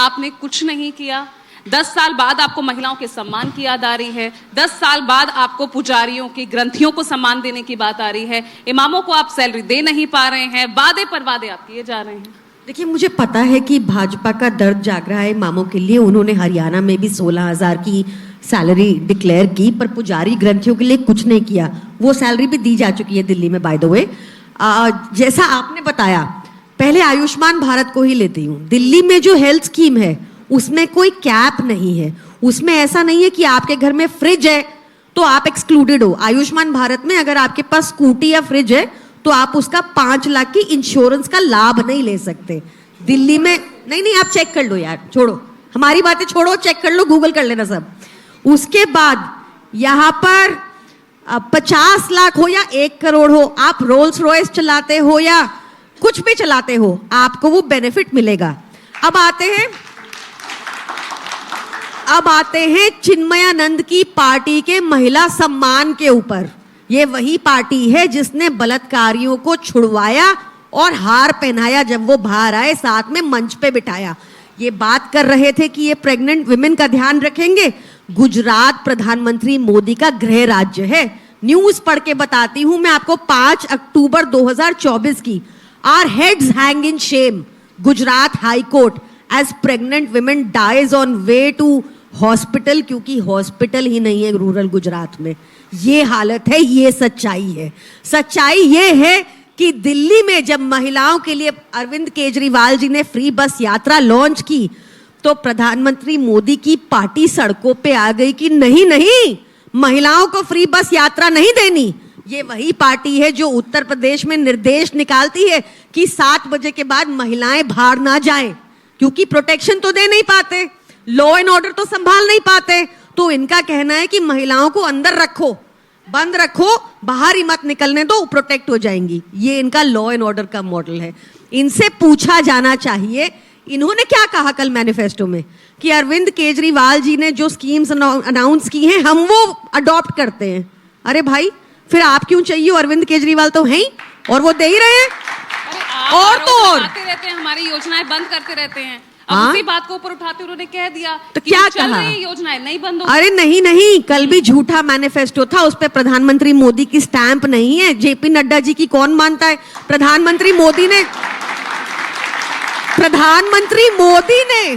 आपने कुछ नहीं किया। 10 साल बाद आपको महिलाओं के सम्मान की याद आ रही है। 10 साल बाद आपको पुजारियों की, ग्रंथियों को सम्मान देने की बात आ रही है। इमामों को आप सैलरी दे नहीं पा रहे हैं। वादे पर वादे आप किए जा रहे हैं। देखिए, मुझे पता है कि भाजपा का दर्द जाग रहा है इमामों के लिए। उन्होंने हरियाणा में भी 16,000 की सैलरी डिक्लेयर की, पर पुजारी ग्रंथियों के लिए कुछ नहीं किया। वो सैलरी भी दी जा चुकी है दिल्ली में, बाय द वे। जैसा आपने बताया, पहले आयुष्मान भारत को ही लेती हूँ। दिल्ली में जो हेल्थ स्कीम है उसमें कोई कैप नहीं है। उसमें ऐसा नहीं है कि आपके घर में फ्रिज है तो आप एक्सक्लूडेड हो। आयुष्मान भारत में अगर आपके पास स्कूटी या फ्रिज है तो आप उसका 5 लाख की इंश्योरेंस का लाभ नहीं ले सकते। दिल्ली में नहीं, आप चेक कर लो यार, छोड़ो हमारी बातें, छोड़ो, चेक कर लो, गूगल कर लेना सब। उसके बाद यहाँ पर 50 लाख हो या 1 करोड़ हो, आप रोल्स रॉयस चलाते हो या कुछ भी चलाते हो, आपको वो बेनिफिट मिलेगा। अब आते हैं चिन्मयानंद की पार्टी के महिला सम्मान के ऊपर। ये वही पार्टी है जिसने बलात्कारियों को छुड़वाया और हार पहनाया, जब वो बाहर आए साथ में मंच पे बिठाया। ये बात कर रहे थे कि ये प्रेग्नेंट विमेन का ध्यान रखेंगे। गुजरात प्रधानमंत्री मोदी का गृह राज्य है। न्यूज पढ़ के बताती हूं मैं आपको, 5 अक्टूबर 2024 की। Are heads hang in shame, Gujarat high court, as pregnant women dies on way to hospital, क्योंकि हॉस्पिटल ही नहीं है रूरल गुजरात में। ये हालत है, ये सच्चाई है। सच्चाई ये है कि दिल्ली में जब महिलाओं के लिए अरविंद केजरीवाल जी ने फ्री बस यात्रा लॉन्च की तो प्रधानमंत्री मोदी की पार्टी सड़कों पे आ गई कि नहीं, महिलाओं को फ्री बस यात्रा नहीं देनी। ये वही पार्टी है जो उत्तर प्रदेश में निर्देश निकालती है कि 7 बजे के बाद महिलाएं बाहर ना जाएं, क्योंकि प्रोटेक्शन तो दे नहीं पाते, लॉ एंड ऑर्डर तो संभाल नहीं पाते। तो इनका कहना है कि महिलाओं को अंदर रखो, बंद रखो, बाहर ही मत निकलने दो, प्रोटेक्ट हो जाएंगी। ये इनका लॉ एंड ऑर्डर का मॉडल है। इनसे पूछा जाना चाहिए इन्होंने क्या कहा कल मैनिफेस्टो में, कि अरविंद केजरीवाल जी ने जो स्कीम्स अनाउंस की हैं हम वो अडॉप्ट करते हैं। अरे भाई, फिर आप क्यों चाहिए? अरविंद केजरीवाल तो हैं ही और वो दे ही रहे हैं। और तो और रहते हैं, हमारी योजनाएं बंद करते रहते हैं। अब उसी बात को ऊपर उठाते उन्होंने कह दिया तो क्या कहा, योजनाएं नहीं बंद हो। अरे नहीं, कल भी झूठा मैनिफेस्टो था, उस पे प्रधानमंत्री मोदी की स्टैंप नहीं है। जेपी नड्डा जी की कौन मानता है? प्रधानमंत्री मोदी ने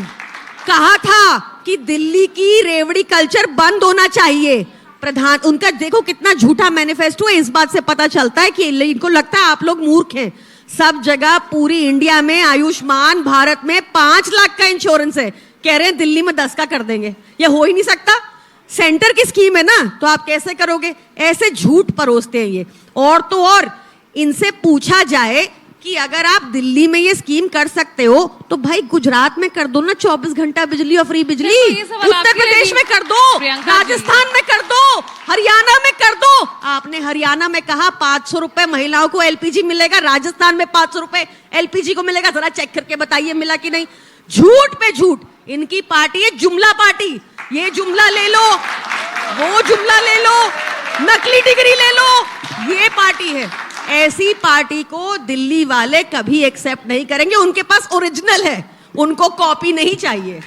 कहा था कि दिल्ली की रेवड़ी कल्चर बंद होना चाहिए। उनका देखो कितना झूठा मैनिफेस्टो है। इस बात से पता चलता है कि इनको लगता है आप लोग मूर्ख हैं। सब जगह पूरी इंडिया में आयुष्मान भारत में 5 लाख का इंश्योरेंस है, कह रहे हैं दिल्ली में 10 का कर देंगे। ये हो ही नहीं सकता, सेंटर की स्कीम है ना, तो आप कैसे करोगे? ऐसे झूठ परोसते हैं ये। और तो और इनसे पूछा जाए कि अगर आप दिल्ली में ये स्कीम कर सकते हो तो भाई गुजरात में कर दो ना, 24 घंटा बिजली और फ्री बिजली। उत्तर प्रदेश में कर दो, राजस्थान में कर दो, हरियाणा में कर दो। आपने हरियाणा में कहा 500 रुपए महिलाओं को एलपीजी मिलेगा, राजस्थान में 500 रुपए एलपीजी को मिलेगा। जरा चेक करके बताइए मिला कि नहीं। झूठ पे झूठ। इनकी पार्टी है जुमला पार्टी। ये जुमला ले लो, वो जुमला ले लो, नकली डिग्री ले लो, ये पार्टी है। ऐसी पार्टी को दिल्ली वाले कभी एक्सेप्ट नहीं करेंगे। उनके पास ओरिजिनल है, उनको कॉपी नहीं चाहिए।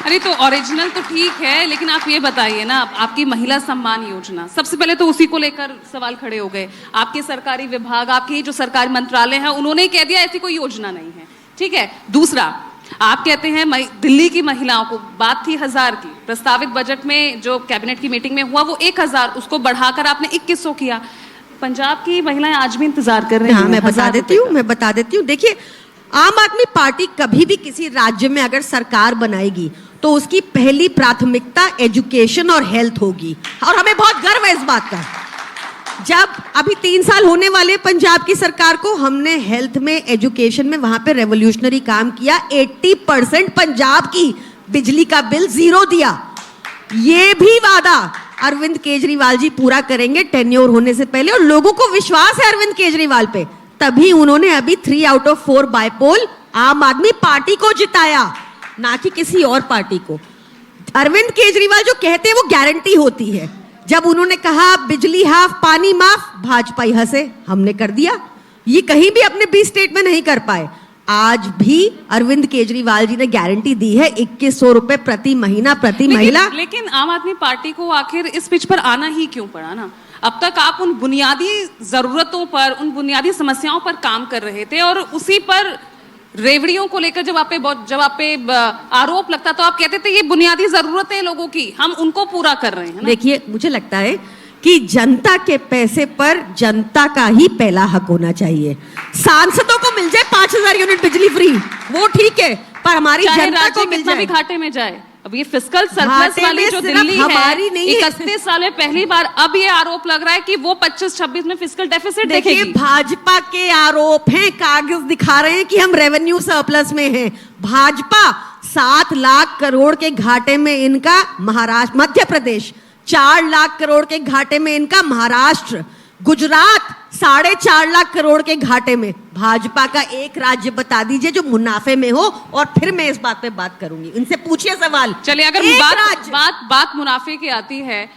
अरे तो ओरिजिनल तो ठीक है, लेकिन आप ये बताइए ना, आपकी महिला सम्मान योजना, सबसे पहले तो उसी को लेकर सवाल खड़े हो गए। आपके सरकारी विभाग, आपके जो सरकारी मंत्रालय हैं, उन्होंने कह दिया ऐसी कोई योजना नहीं है। ठीक है। दूसरा, आप कहते हैं दिल्ली की महिलाओं को, बात थी 1000 की, प्रस्तावित बजट में जो कैबिनेट की मीटिंग में हुआ वो 1000, उसको बढ़ाकर आपने 2100 किया। पंजाब की महिलाएं आज भी इंतजार कर रही हैं। मैं बता देती हूँ। देखिए, आम आदमी पार्टी कभी भी किसी राज्य में अगर सरकार बनाएगी तो उसकी पहली प्राथमिकता एजुकेशन और हेल्थ होगी, और हमें बहुत गर्व है इस बात का। जब अभी 3 साल होने वाले पंजाब की सरकार को, हमने हेल्थ में, एजुकेशन में वहां पे रेवोल्यूशनरी काम किया। 80% पंजाब की बिजली का बिल 0 दिया। ये भी वादा अरविंद केजरीवाल जी पूरा करेंगे टेन्योर होने से पहले, और लोगों को विश्वास है अरविंद केजरीवाल पे, तभी उन्होंने अभी 3 आउट ऑफ 4 बायपोल आम आदमी पार्टी को जिताया, ना कि किसी और पार्टी को। अरविंद केजरीवाल जो कहते हैं वो गारंटी होती है। जब उन्होंने कहा बिजली हाफ पानी माफ, भाजपा हंसे, हमने कर दिया। ये कहीं भी अपने 20 स्टेट में नहीं कर पाए। आज भी अरविंद केजरीवाल जी ने गारंटी दी है 2100 रुपए प्रति महीना प्रति महिला। लेकिन आम आदमी पार्टी को आखिर इस पिच पर आना ही क्यों पड़ा ना? अब तक आप उन बुनियादी जरूरतों पर, उन बुनियादी समस्याओं पर काम कर रहे थे और उसी पर रेवड़ियों को लेकर जब आप पे आरोप लगता तो आप कहते थे ये बुनियादी जरूरतें लोगों की, हम उनको पूरा कर रहे हैं ना? देखिए, मुझे लगता है कि जनता के पैसे पर जनता का ही पहला हक होना चाहिए। सांसदों को मिल जाए 5000 यूनिट बिजली फ्री, वो ठीक है, पर हमारी जनता को मिल कितना जाए। भी घाटे में जाए। अब ये फिस्कल सरप्लस वाली जो दिल्ली हमारी नहीं है, 31 साल में पहली बार अब ये आरोप लग रहा है कि वो 25-26 में फिस्कल डेफिसिट देखिए, देखेगी। भाजपा के आरोप हैं, कागज दिखा रहे हैं कि हम रेवेन्यू सरप्लस में हैं। भाजपा 7 लाख करोड़ के घाटे में इनका महाराष्ट्र, मध्य प्रदेश 4 लाख करोड़ के घाटे में इनका महाराष्ट्र, गुजरात 4.5 लाख करोड़ के घाटे में। भाजपा का एक राज्य बता दीजिए जो मुनाफे में हो, और फिर मैं इस बात पे बात करूंगी। इनसे पूछिए सवाल। चलिए, अगर बात मुनाफे की आती है